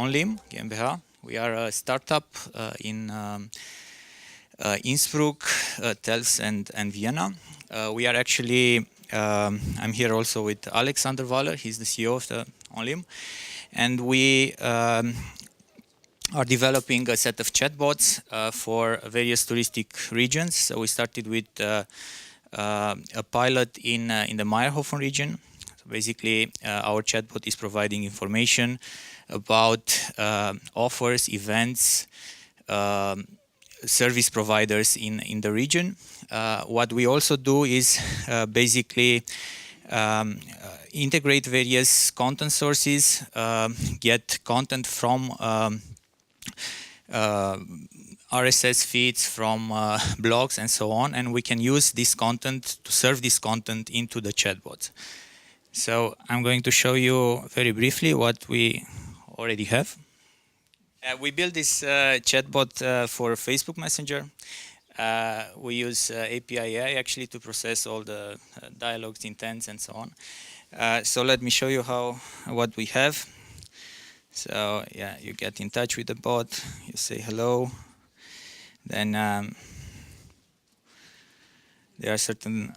Onlim GmbH. We are a startup in Innsbruck, Tels and Vienna. We are actually, I'm here also with Alexander Waller, he's the CEO of the Onlim. And we are developing a set of chatbots for various touristic regions. So we started with a pilot in the Meyerhofen region. So basically, our chatbot is providing information about offers, events, service providers in the region. What we also do is basically integrate various content sources, get content from RSS feeds, from blogs and so on, and we can use this content to serve this content into the chatbots. So I'm going to show you very briefly what we already have. We built this chatbot for Facebook Messenger. We use API AI actually to process all the dialogues, intents, and so on. So let me show you what we have. So yeah, you get in touch with the bot, you say hello, then there are certain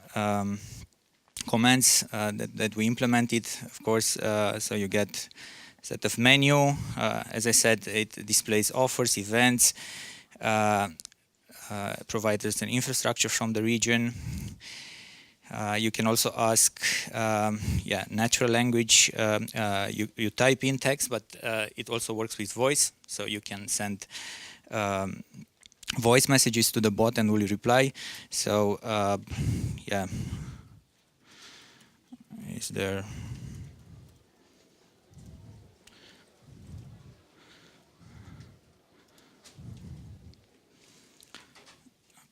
commands that we implemented, of course, so you get a set of menu. As I said, it displays offers, events, providers and infrastructure from the region. You can also ask, natural language. You type in text, but it also works with voice. So you can send voice messages to the bot and will reply. So is there?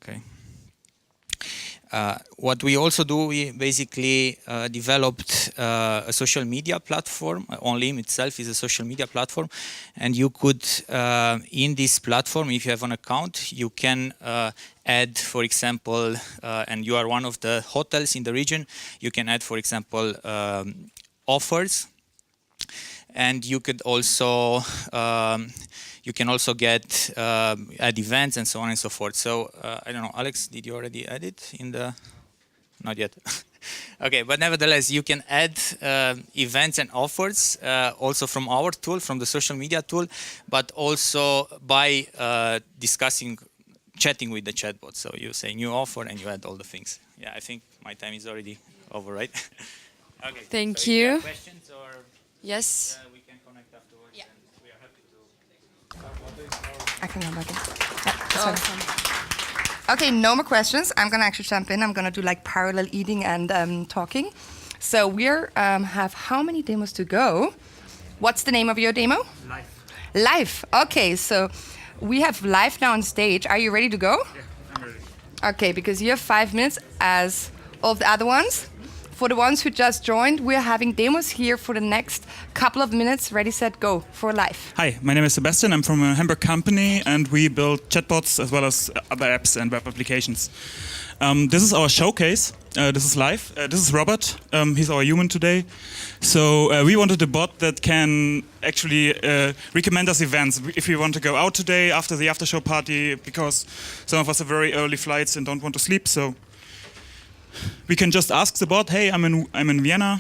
Okay. What we also do, we basically developed a social media platform. Onlim itself is a social media platform, and you could, in this platform, if you have an account, you can add, for example, and you are one of the hotels in the region, you can add, for example, offers, and you could also you can also get add events and so on and so forth. So I don't know, Alex, did you already add it in the? Not yet. Okay, but nevertheless, you can add events and offers also from our tool, from the social media tool, but also by chatting with the chatbot. So you say new offer and you add all the things. Yeah, I think my time is already over, right? Okay. Thank so you. If you have questions or yes. We can connect afterwards. Yeah. And we are happy to. I can go back in. Yeah, okay, no more questions. I'm gonna actually jump in. I'm gonna do like parallel eating and talking. So we're have how many demos to go? What's the name of your demo? Live. Live. Okay, so we have live now on stage. Are you ready to go? Yeah, I'm ready. Okay, because you have 5 minutes as all of the other ones. For the ones who just joined, we're having demos here for the next couple of minutes. Ready, set, go for live. Hi, my name is Sebastian. I'm from a Hamburg company and we build chatbots as well as other apps and web applications. This is our showcase. This is live. This is Robert. He's our human today. So we wanted a bot that can actually recommend us events. If we want to go out today after the after show party, because some of us have very early flights and don't want to sleep, so we can just ask the bot, hey, I'm in Vienna,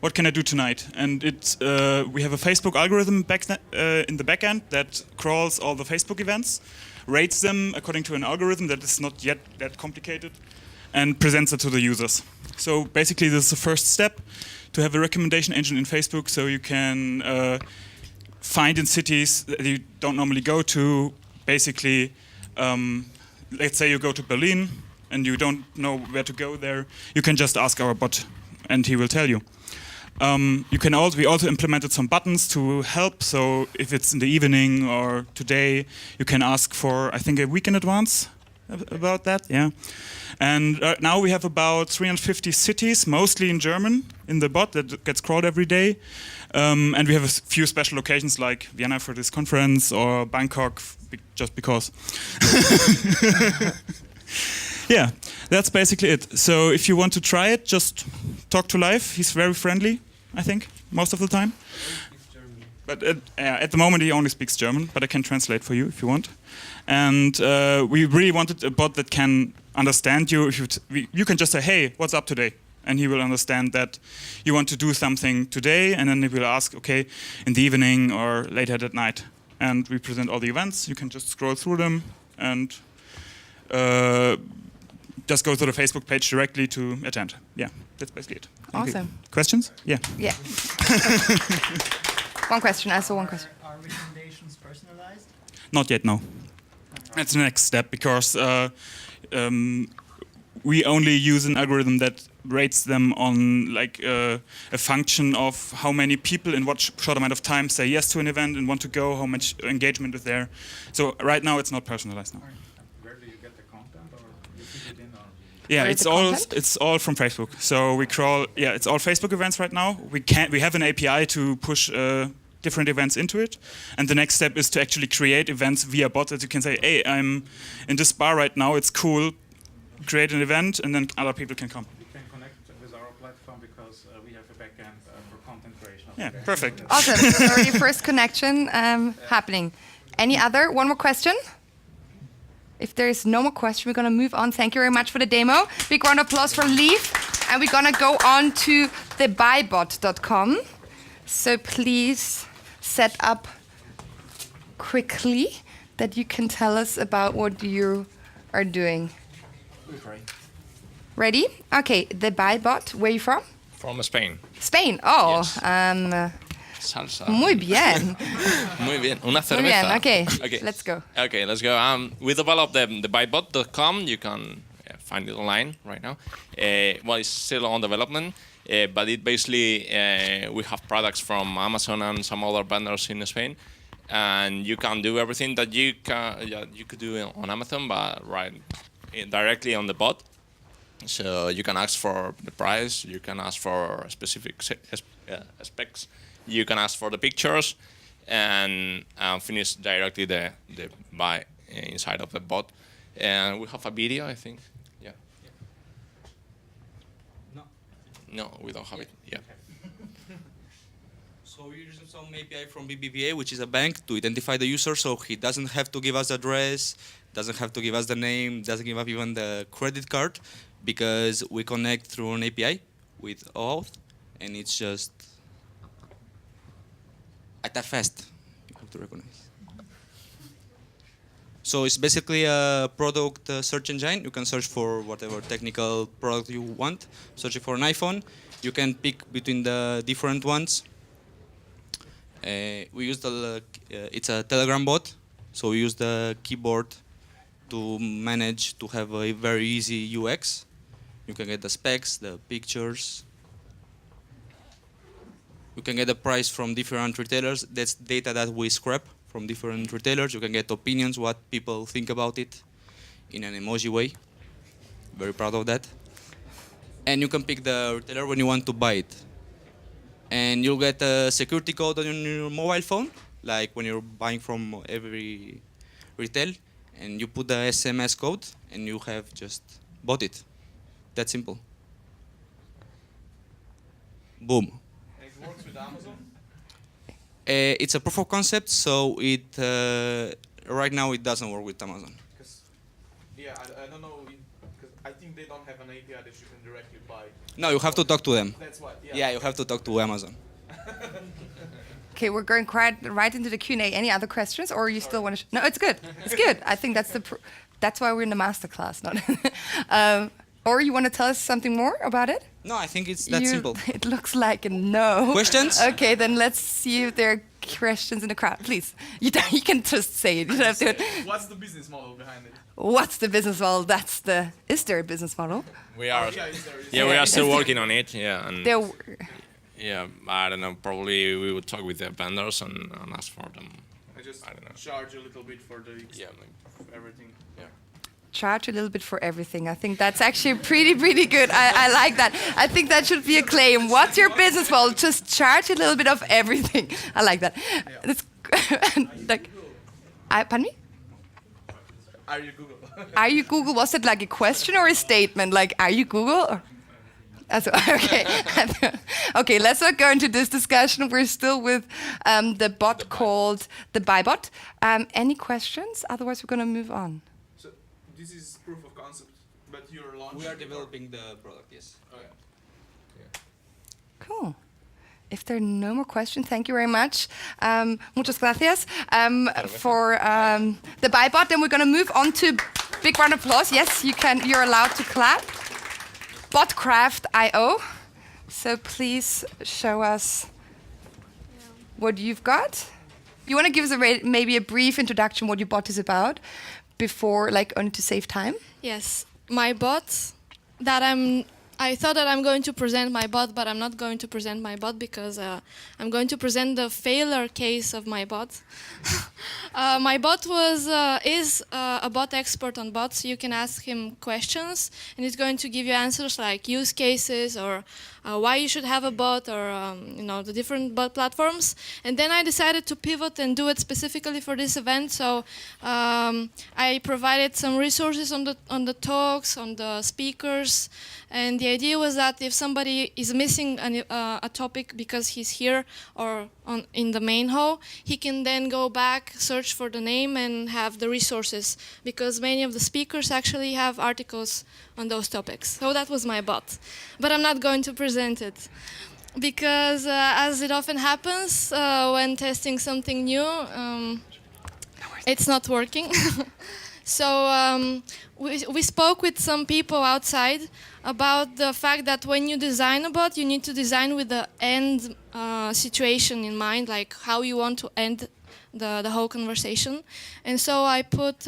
what can I do tonight? And we have a Facebook algorithm in the backend that crawls all the Facebook events, rates them according to an algorithm that is not yet that complicated, and presents it to the users. So basically this is the first step, to have a recommendation engine in Facebook, so you can find in cities that you don't normally go to. Basically, let's say you go to Berlin, and you don't know where to go there, you can just ask our bot and he will tell you. We also implemented some buttons to help, so if it's in the evening or today, you can ask for, I think, a week in advance about that, yeah. And now we have about 350 cities, mostly in German, in the bot that gets crawled every day. And we have a few special locations like Vienna for this conference or Bangkok, just because. Yeah, that's basically it. So if you want to try it, just talk to Live. He's very friendly, I think, most of the time. But at the moment he only speaks German, but I can translate for you if you want. And we really wanted a bot that can understand you. If you can just say, hey, what's up today? And he will understand that you want to do something today, and then he will ask, okay, in the evening or later at night. And we present all the events. You can just scroll through them and just go to the Facebook page directly to attend. Yeah, that's basically it. Thank you. Awesome. Questions? Yeah. Yeah. One question. I saw one question. Are recommendations personalized? Not yet, no. That's the next step, because we only use an algorithm that rates them on like a function of how many people in what short amount of time say yes to an event and want to go, how much engagement is there. So right now it's not personalized now. Where do you get the content, or you feed it in? Or? Yeah, Where is the content? it's all from Facebook. So we crawl. Yeah, it's all Facebook events right now. We have an API to push different events into it, and the next step is to actually create events via bot that you can say, hey, I'm in this bar right now. It's cool. Create an event, and then other people can come. You can connect with our platform because we have a backend for content creation. Yeah, perfect. Awesome. So already first connection happening. Any other? One more question? If there is no more question, we're going to move on. Thank you very much for the demo. Big round of applause from Leaf. And we're going to go on to the bybot.com. So please set up quickly that you can tell us about what you are doing. Ready? Okay, the bybot. Where are you from? From Spain. Spain. Oh, Yes. Salsa. muy bien. Muy bien. Una Muy cerveza. bien. Okay, Okay. let's go. Okay, let's go. We developed the bybot.com. You can find it online right now. Well, it's still on development, but it basically we have products from Amazon and some other vendors in Spain, and you can do everything that you could do on Amazon, but directly on the bot. So you can ask for the price, you can ask for specific specs, you can ask for the pictures, and finish directly the buy inside of the bot. And we have a video, I think. Yeah. No, we don't have it. Yeah. So we're using some API from BBVA, which is a bank, to identify the user, so he doesn't have to give us the address, doesn't have to give us the name, doesn't give up even the credit card, because we connect through an API with OAuth, and it's just at a fast. You have to recognize. So it's basically a product search engine. You can search for whatever technical product you want. Searching for an iPhone, you can pick between the different ones. We use it's a Telegram bot, so we use the keyboard to manage to have a very easy UX. You can get the specs, the pictures. You can get the price from different retailers. That's data that we scrap from different retailers. You can get opinions, what people think about it, in an emoji way. Very proud of that. And you can pick the retailer when you want to buy it. And you'll get a security code on your mobile phone, like when you're buying from every retail, and you put the SMS code, and you have just bought it. That simple. Boom. It works with Amazon. It's a proof of concept, so it right now it doesn't work with Amazon. Yeah, I don't know, because I think they don't have an API that you can directly buy. No, you have to talk to them. That's why. Yeah, you have to talk to Amazon. Okay, we're going right into the Q&A. Any other questions, or you still want to? No, it's good. It's good. I think that's that's why we're in the master class, not. Or you want to tell us something more about it? No, I think it's that simple. It looks like a no. Questions? Okay, then let's see if there are questions in the crowd. Please, you can just say it. You don't have to. What's the business model behind it? What's the business model? Is there a business model? We are. Yeah, We are still working on it. Yeah. And There. yeah, I don't know. Probably we would talk with the vendors and ask for them. I just I don't know. charge a little bit for the Yeah, maybe. everything. Yeah. Charge a little bit for everything. I think that's actually pretty good. I like that. I think that should be a claim. What's your business model? Just charge a little bit of everything. I like that. That's like, pardon me? Are you Google? Are you Google? Was it like a question or a statement? Like, are you Google? Or? Okay. Okay, let's not go into this discussion. We're still with the bot called the ByBot. Any questions? Otherwise, we're going to move on. So this is proof of concept, but you're launching. We are developing the product, yes. Okay. Cool. If there are no more questions, thank you very much. Muchas gracias for the ByBot. Then we're going to move on to big round of applause. Yes, you can. You're allowed to clap. Botcraft.io. So please show us what you've got. You want to give us maybe a brief introduction what your bot is about before, like, only to save time? Yes, my bot that I thought that I'm going to present my bot, but I'm not going to present my bot because I'm going to present the failure case of my bot. My bot is a bot expert on bots. You can ask him questions, and it's going to give you answers like use cases or why you should have a bot or the different bot platforms. And then I decided to pivot and do it specifically for this event. So I provided some resources on the talks, on the speakers. And the idea was that if somebody is missing a topic because he's here or in the main hall, he can then go back, search for the name, and have the resources, because many of the speakers actually have articles on those topics. So that was my bot. But I'm not going to present it, because as it often happens when testing something new, it's not working. So we spoke with some people outside about the fact that when you design a bot, you need to design with the end situation in mind, like how you want to end the whole conversation. And so I put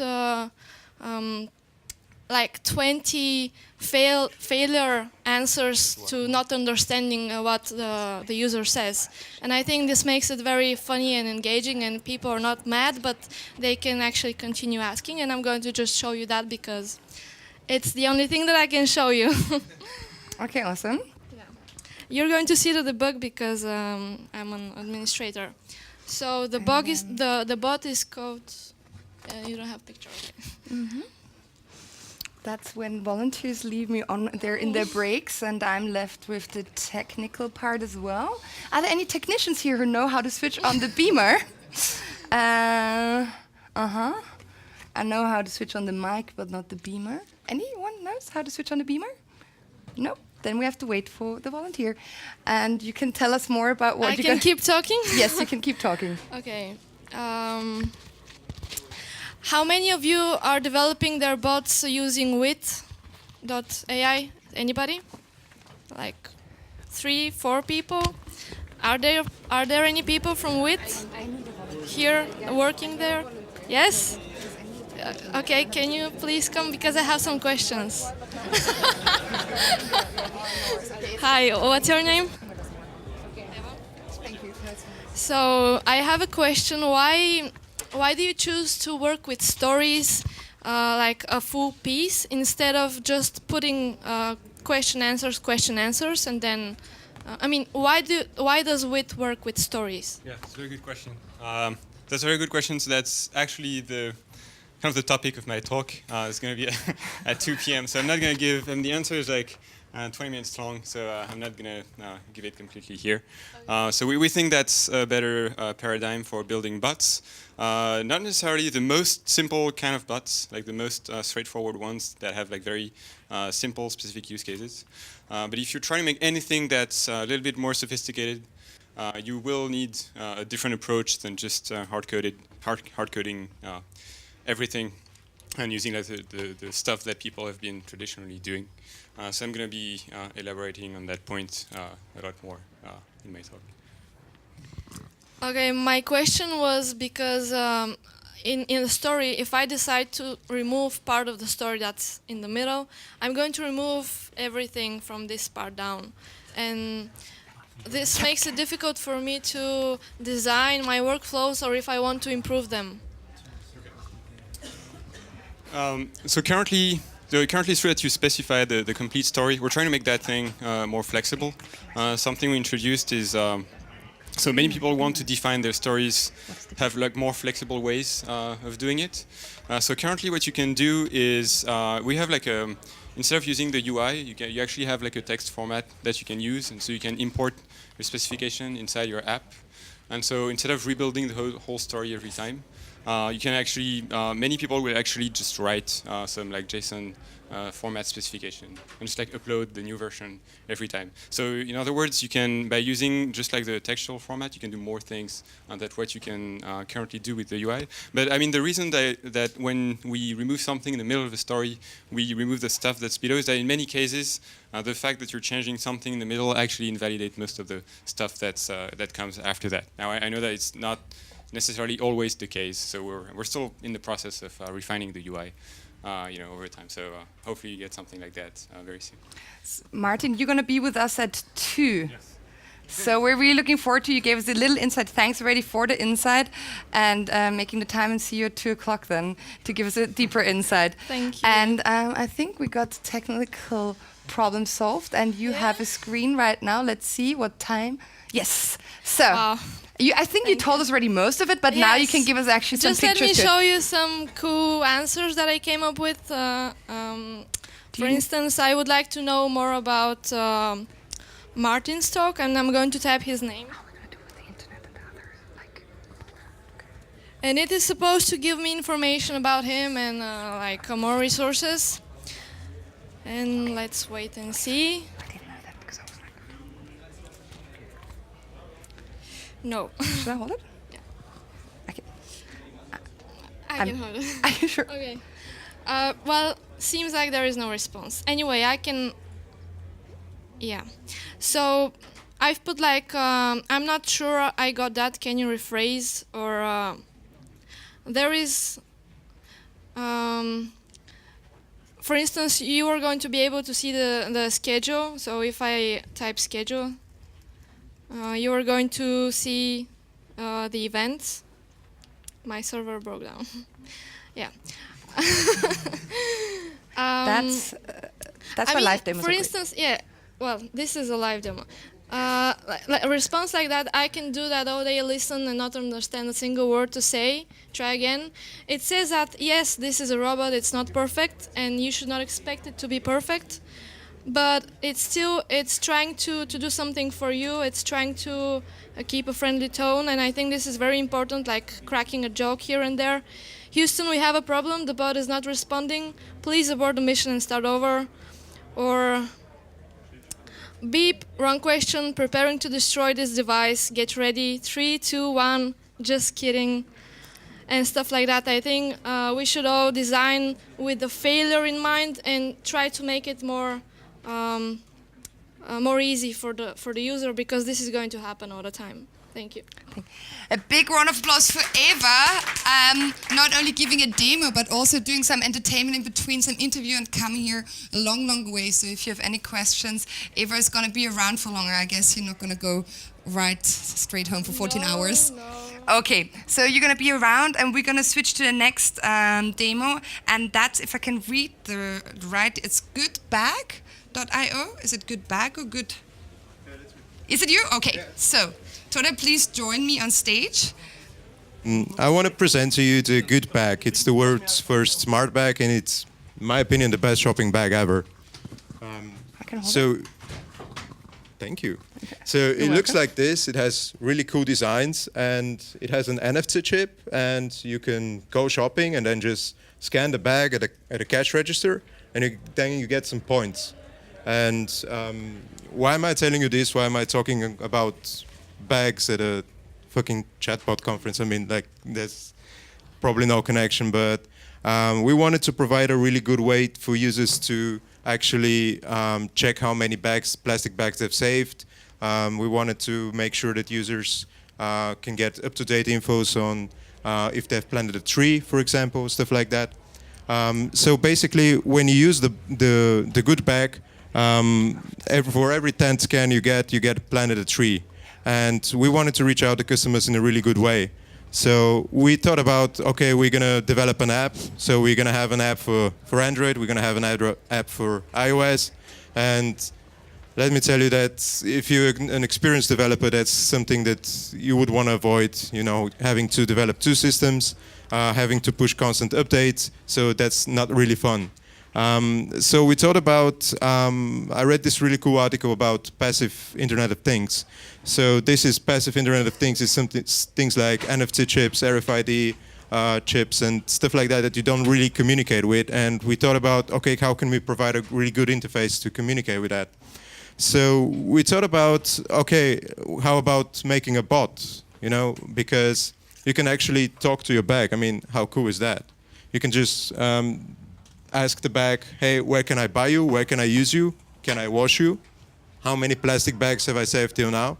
like 20 failure answers to not understanding what the user says. And I think this makes it very funny and engaging, and people are not mad, but they can actually continue asking. And I'm going to just show you that because it's the only thing that I can show you. Okay, awesome. Yeah. You're going to see the debug because I'm an administrator. So the bug is the bot is called. You don't have picture. Okay. Mm-hmm. That's when volunteers leave me on there in their breaks, and I'm left with the technical part as well. Are there any technicians here who know how to switch on the beamer? I know how to switch on the mic, but not the beamer. Anyone knows how to switch on the beamer? No. Then we have to wait for the volunteer. And you can tell us more about what I can keep talking? Yes, you can keep talking. Okay. How many of you are developing their bots using wit.ai? Anybody? Like 3, 4 people? Are there any people from wit here working there? Yes? Okay, can you please come because I have some questions. Hi, what's your name? So I have a question. Why do you choose to work with stories, like a full piece, instead of just putting question answers, and then, why does WIT work with stories? Yeah, that's a very good question. That's a very good question. So that's actually the kind of the topic of my talk. It's going to be at 2 p.m. So I'm not going to give. And the answer is like 20 minutes long. So I'm not going to give it completely here. So we think that's a better paradigm for building bots. Not necessarily the most simple kind of bots, like the most straightforward ones that have like very simple specific use cases. But if you're trying to make anything that's a little bit more sophisticated, you will need a different approach than just hard coding everything and using like, the stuff that people have been traditionally doing. So I'm going to be elaborating on that point a lot more in my talk. Okay, my question was because in the story, if I decide to remove part of the story that's in the middle, I'm going to remove everything from this part down. And this makes it difficult for me to design my workflows or if I want to improve them. So currently it's true that you specify the complete story. We're trying to make that thing more flexible. Something we introduced is so many people want to define their stories, have like more flexible ways of doing it. So currently what you can do is we have like instead of using the UI, you actually have like a text format that you can use, and so you can import your specification inside your app. And so instead of rebuilding the whole story every time, you can actually, many people will actually just write some like JSON format specification and just like upload the new version every time. So in other words, you can, by using just like the textual format, you can do more things than what you can currently do with the UI. But I mean, the reason that when we remove something in the middle of a story, we remove the stuff that's below is that in many cases, the fact that you're changing something in the middle actually invalidates most of the stuff that comes after that. Now, I know that it's not necessarily always the case, so we're still in the process of refining the UI. Over time. So hopefully you get something like that very soon. Martin, you're going to be with us at 2. Yes. So we're really looking forward to you. Gave us a little insight. Thanks already for the insight and making the time, and see you at 2 o'clock then to give us a deeper insight. Thank you. And I think we got the technical problem solved, and you have a screen right now. Let's see what time. Yes. So. Wow. I think you told us already most of it, but now you can give us actually some pictures. Just let me show you some cool answers that I came up with. For instance, I would like to know more about Martin's talk, and I'm going to type his name. How are we going to do with the internet and others? And it is supposed to give me information about him and more resources. And let's wait and see. No. Should I hold it? Yeah. Okay. I can hold it. Are you sure? Okay. Well, seems like there is no response. Anyway, I can... Yeah. So, I've put I'm not sure I got that. Can you rephrase? Or... there is... for instance, you are going to be able to see the schedule. So, if I type schedule... you are going to see the events. My server broke down. Yeah. That's why live demos for are instance, great. Yeah. Well, this is a live demo. A response like that, I can do that all day, listen and not understand a single word to say. Try again. It says that yes, this is a robot. It's not perfect, and you should not expect it to be perfect. But it's trying to do something for you. It's trying to keep a friendly tone, and I think this is very important, like cracking a joke here and there. Houston, we have a problem. The bot is not responding. Please abort the mission and start over. Or beep, wrong question, preparing to destroy this device. Get ready. 3, 2, 1, just kidding. And stuff like that. I think we should all design with the failure in mind and try to make it more easy for the user, because this is going to happen all the time. Thank you. A big round of applause for Eva, not only giving a demo, but also doing some entertainment in between, some interview, and coming here a long, long way. So if you have any questions, Eva is going to be around for longer. I guess you're not going to go right straight home for 14 hours. No. Okay, so you're going to be around, and we're going to switch to the next demo. And that's, if I can read the right, it's goodbag.io. Is it goodbag or good? Is it you? Okay, yeah. So Tode, please join me on stage. I want to present to you the Good Bag. It's the world's first smart bag, and it's, in my opinion, the best shopping bag ever. I can hold it. Thank you. Okay. So it looks like this. It has really cool designs, and it has an NFC chip, and you can go shopping and then just scan the bag at a cash register, and then you get some points. And why am I telling you this? Why am I talking about bags at a fucking chatbot conference? I mean, like, there's probably no connection, but we wanted to provide a really good way for users to actually check how many plastic bags they've saved. We wanted to make sure that users can get up-to-date infos on if they've planted a tree, for example, stuff like that. So basically, when you use the good bag, for every 10 scan you get planted a tree. And we wanted to reach out to customers in a really good way. So we thought about, okay, we're going to develop an app. So we're going to have an app for Android. We're going to have an app for iOS. And let me tell you that if you're an experienced developer, that's something that you would want to avoid, having to develop two systems, having to push constant updates. So that's not really fun. So we thought about, I read this really cool article about passive Internet of Things. So this is passive Internet of Things, is things like NFC chips, RFID chips, and stuff like that that you don't really communicate with. And we thought about, okay, how can we provide a really good interface to communicate with that? So we thought about, okay, how about making a bot, you know, because you can actually talk to your bag. I mean, how cool is that? You can just ask the bag, hey, where can I buy you? Where can I use you? Can I wash you? How many plastic bags have I saved till now?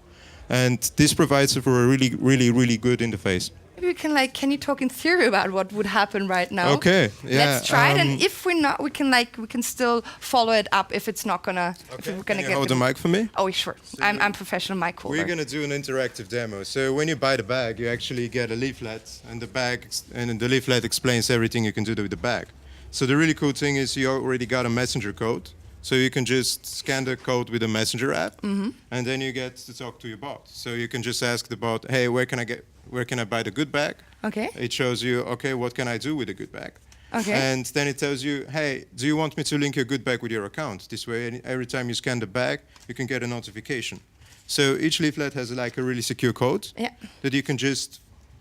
And this provides for a really, really, really good interface. Maybe we can can you talk in theory about what would happen right now? Okay, yeah. Let's try it, and if we're not, we can still follow it up if it's not gonna. Okay. If we're Can gonna you get hold the mic for me? Oh, sure. I'm professional mic holder. We're gonna do an interactive demo. So when you buy the bag, you actually get a leaflet, and the leaflet explains everything you can do with the bag. So the really cool thing is you already got a messenger code. So you can just scan the code with a messenger app, and then you get to talk to your bot. So you can just ask the bot, hey, where can I buy the good bag? Okay. It shows you, okay, what can I do with a good bag? Okay. And then it tells you, hey, do you want me to link your good bag with your account? This way, every time you scan the bag, you can get a notification. So each leaflet has like a really secure code that you can just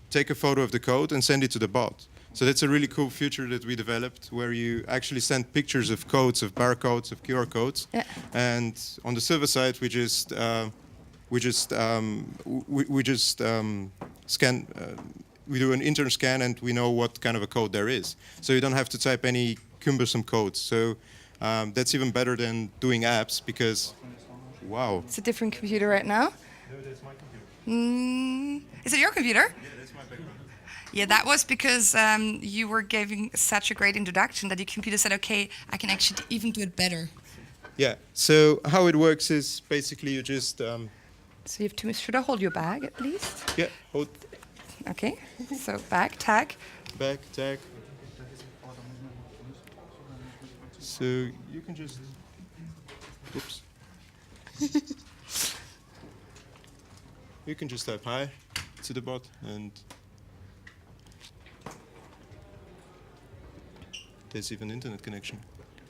take a photo of the code and send it to the bot. So that's a really cool feature that we developed, where you actually send pictures of codes, of barcodes, of QR codes, and on the server side we just scan. We do an intern scan, and we know what kind of a code there is. So you don't have to type any cumbersome codes. So that's even better than doing apps, because wow. It's a different computer right now. No, that's my computer. Is it your computer? Yeah, that's my background. Yeah, that was because you were giving such a great introduction that your computer said, okay, I can actually even do it better. Yeah, so how it works is basically you just... So you have to, should I hold your bag at least? Yeah, hold. Okay, so bag, tag. Bag, tag. So you can just... Oops. You can just type hi to the bot, and there's even internet connection.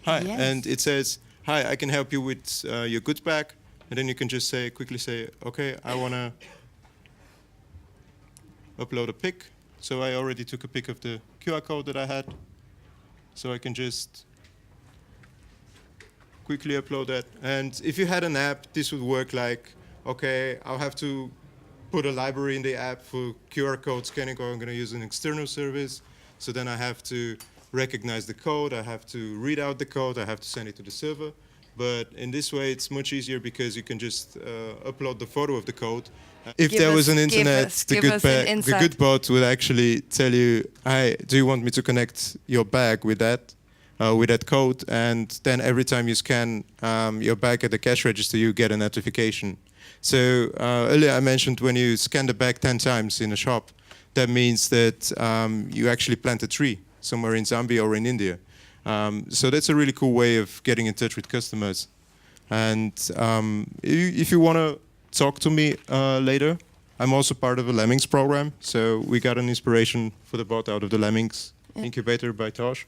Hi, Yes. and it says, hi, I can help you with your goods bag, and then you can just quickly say, okay, I want to upload a pic. So I already took a pic of the QR code that I had, so I can just quickly upload that. And if you had an app, this would work like, okay, I'll have to put a library in the app for QR code scanning, or I'm going to use an external service. So then I have to recognize the code, I have to read out the code, I have to send it to the server. But in this way, it's much easier because you can just upload the photo of the code. If Give there us- was an give internet, us- the give good us an the insight. good bot will actually tell you, "Hi, do you want me to connect your bag with that code?" And then every time you scan your bag at the cash register, you get a notification. So earlier I mentioned when you scan the bag 10 times in a shop, that means that you actually plant a tree somewhere in Zambia or in India. So that's a really cool way of getting in touch with customers. And if you want to talk to me later, I'm also part of a Lemmings program. So we got an inspiration for the bot out of the Lemmings incubator by Tosh.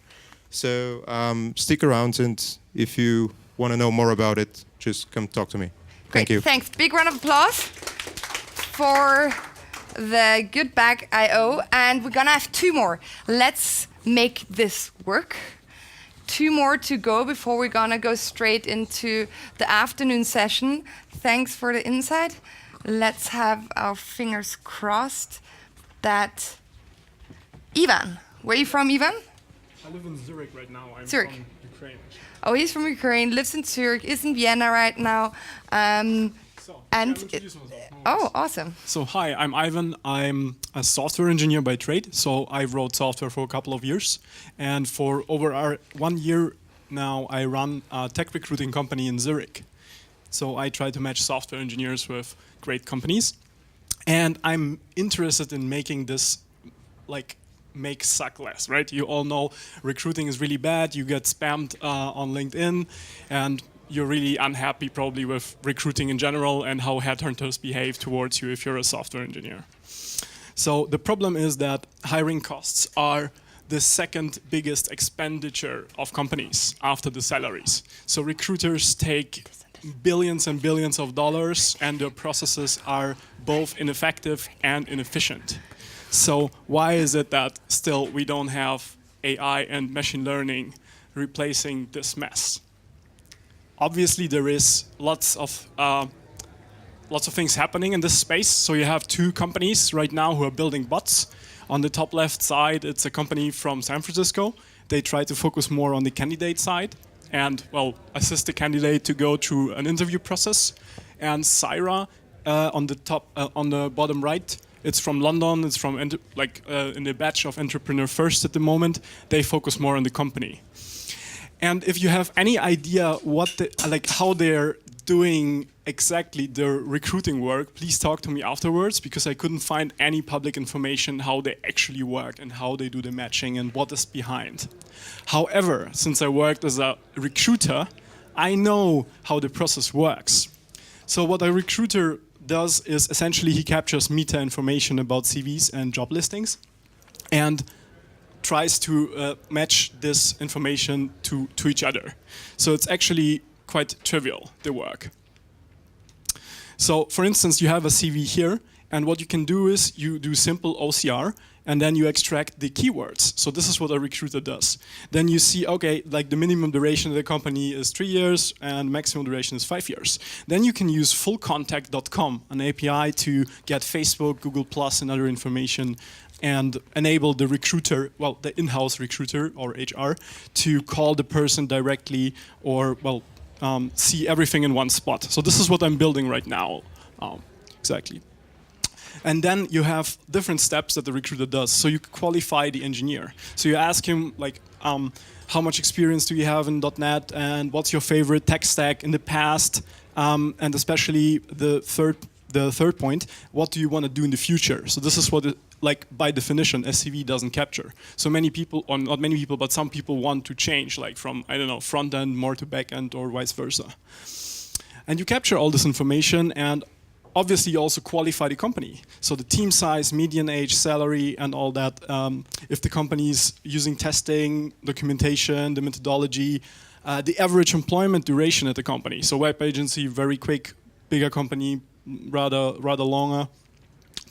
So stick around, and if you want to know more about it, just come talk to me. Thank you. Thanks. Big round of applause for the Good Bag IO. And we're going to have two more. Let's make this work. Two more to go before we're going to go straight into the afternoon session. Thanks for the insight. Let's have our fingers crossed that... Ivan. Where are you from, Ivan? I live in Zurich right now. I'm Zurich. from Ukraine. Actually. Oh, he's from Ukraine, lives in Zurich, is in Vienna right now. So, And I'm introducing myself. oh, awesome. So hi, I'm Ivan. I'm a software engineer by trade. So I wrote software for a couple of years, and for over 1 year now, I run a tech recruiting company in Zurich. So I try to match software engineers with great companies, and I'm interested in making this make suck less, right? You all know recruiting is really bad. You get spammed on LinkedIn, and you're really unhappy probably with recruiting in general and how headhunters behave towards you if you're a software engineer. So the problem is that hiring costs are the second biggest expenditure of companies after the salaries. So recruiters take billions and billions of dollars, and their processes are both ineffective and inefficient. So why is it that still we don't have AI and machine learning replacing this mess? Obviously, there is lots of things happening in this space. So you have two companies right now who are building bots. On the top left side, it's a company from San Francisco. They try to focus more on the candidate side and, well, assist the candidate to go through an interview process. And Syra, on the bottom right, it's from London. It's from in the batch of Entrepreneur First at the moment. They focus more on the company. And if you have any idea how they're doing exactly their recruiting work, please talk to me afterwards, because I couldn't find any public information how they actually work and how they do the matching and what is behind. However, since I worked as a recruiter, I know how the process works. So what a recruiter does is essentially he captures meta information about CVs and job listings and tries to match this information to each other. So it's actually quite trivial, the work. So for instance, you have a CV here, and what you can do is you do simple OCR, and then you extract the keywords. So this is what a recruiter does. Then you see, okay, like the minimum duration of the company is 3 years and maximum duration is 5 years. Then you can use fullcontact.com, an API to get Facebook, Google+, and other information, and enable the recruiter, well, the in-house recruiter or HR, to call the person directly or, well, see everything in one spot. So this is what I'm building right now, exactly. And then you have different steps that the recruiter does. So you qualify the engineer. So you ask him, like, how much experience do you have in .NET, and what's your favorite tech stack in the past, and especially the third point, what do you want to do in the future? So this is what, by definition, SCV doesn't capture. So many people, or not many people, but some people want to change, like from, I don't know, front end more to back end or vice versa. And you capture all this information, and obviously you also qualify the company. So the team size, median age, salary, and all that. If the company is using testing, documentation, the methodology, the average employment duration at the company. So web agency, very quick, bigger company, rather longer.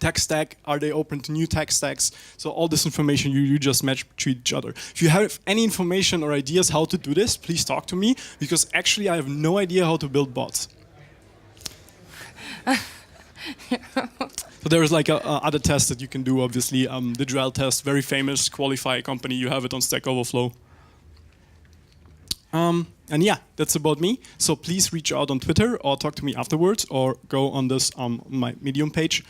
Tech stack, are they open to new tech stacks? So all this information you just match to each other. If you have any information or ideas how to do this, please talk to me, because actually I have no idea how to build bots. So there is like a other test that you can do, obviously. The Drell test, very famous, qualify a company, you have it on Stack Overflow. And yeah, that's about me. So please reach out on Twitter or talk to me afterwards, or go on this my Medium page.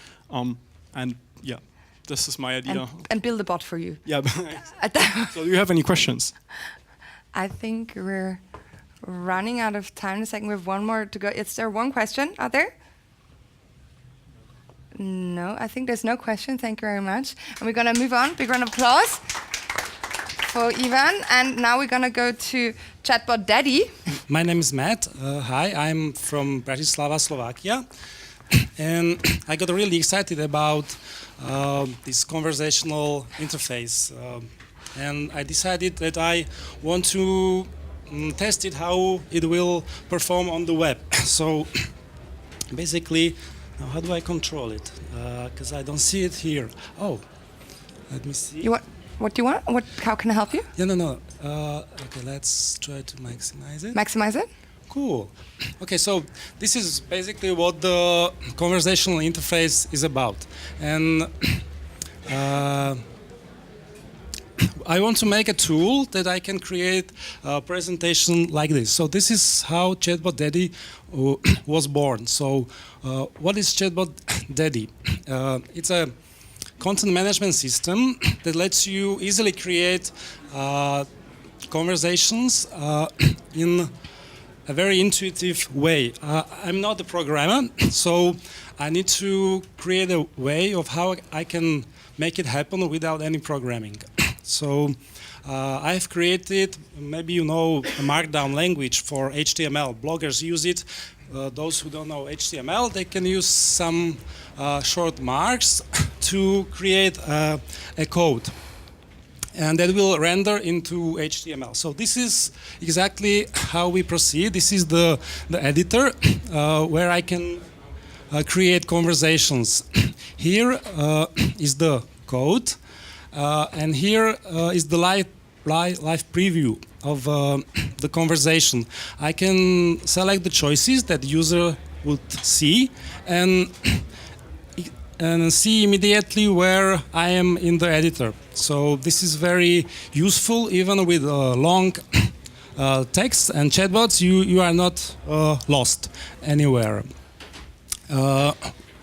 And yeah, this is my idea. And build a bot for you. Yeah. So do you have any questions? I think we're running out of time in a second. We have one more to go. Is there one question out there? No, I think there's no question. Thank you very much. And we're going to move on. Big round of applause for Ivan. And now we're going to go to ChatBotDaddy. My name is Matt. Hi, I'm from Bratislava, Slovakia. And I got really excited about this conversational interface. And I decided that I want to test it, how it will perform on the web. So basically, now how do I control it? Because I don't see it here. Oh, let me see. What do you want? How can I help you? Yeah, no. Okay, let's try to maximize it. Maximize it? Cool. Okay, so this is basically what the conversational interface is about. And I want to make a tool that I can create a presentation like this. So this is how ChatBotDaddy was born. So what is ChatBotDaddy? It's a content management system that lets you easily create conversations in a very intuitive way. I'm not a programmer, so I need to create a way of how I can make it happen without any programming. So I've created, maybe you know, a markdown language for HTML. Bloggers use it. Those who don't know HTML, they can use some short marks to create a code. and that will render into HTML. So this is exactly how we proceed. This is the editor where I can create conversations. Here is the code, and here is the live preview of the conversation. I can select the choices that the user would see and see immediately where I am in the editor. So this is very useful even with long text and chatbots. You are not lost anywhere.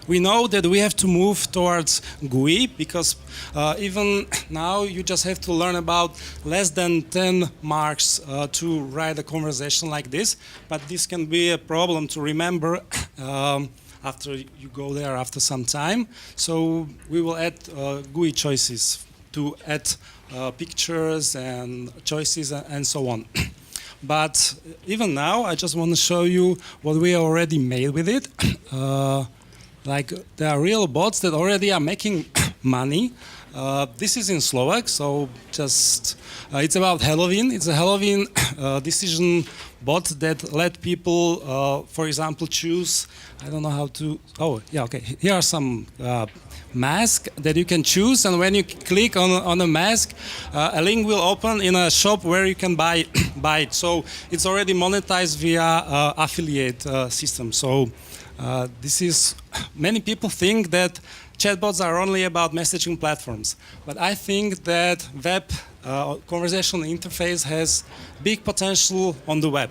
We know that we have to move towards GUI because even now you just have to learn about less than 10 marks to write a conversation like this, but this can be a problem to remember after you go there after some time. So we will add GUI choices to add pictures and choices and so on. But even now, I just want to show you what we already made with it. Like there are real bots that already are making money. This is in Slovak, so just it's about Halloween. It's a Halloween decision bot that let people, for example, choose. I don't know how to. Oh, yeah, okay. Here are some masks that you can choose, and when you click on a mask, a link will open in a shop where you can buy it. So it's already monetized via affiliate system. So. This is, many people think that chatbots are only about messaging platforms, but I think that web conversational interface has big potential on the web.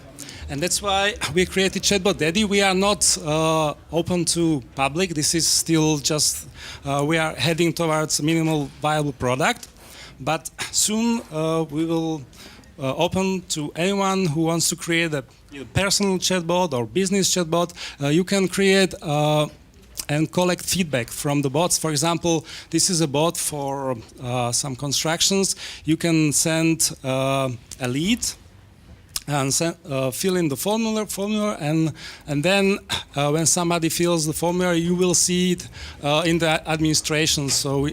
And that's why we created ChatbotDaddy. We are not open to public. This is still just, we are heading towards a minimal viable product, but soon we will open to anyone who wants to create a personal chatbot or business chatbot. You can create and collect feedback from the bots. For example, this is a bot for some constructions. You can send a lead and fill in the formula and then when somebody fills the formula, you will see it in the administration. So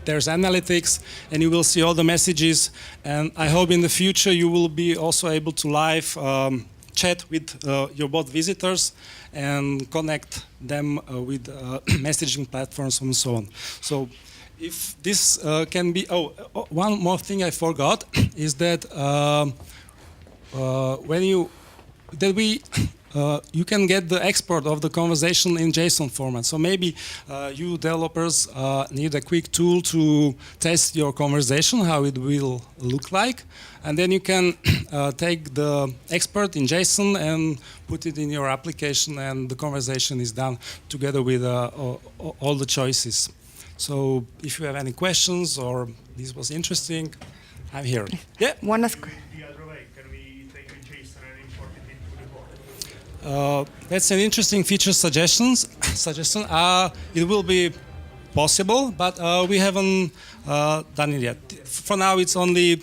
there's analytics, and you will see all the messages. And I hope in the future you will be also able to live chat with your bot visitors and connect them with messaging platforms and so on. So if this can be, one more thing I forgot is that you can get the export of the conversation in JSON format. So maybe you developers need a quick tool to test your conversation, how it will look like. And then you can take the export in JSON and put it in your application, and the conversation is done together with all the choices. So if you have any questions or this was interesting, I'm here. Yeah. One last that's an interesting feature suggestion. It will be possible, but we haven't done it yet. For now, it's only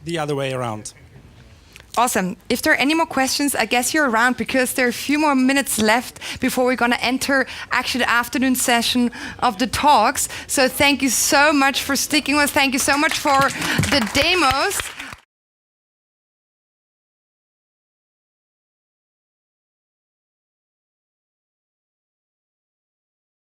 the other way around. Awesome. If there are any more questions, I guess you're around because there are a few more minutes left before we're going to enter actually the afternoon session of the talks. So thank you so much for sticking with us. Thank you so much for the demos.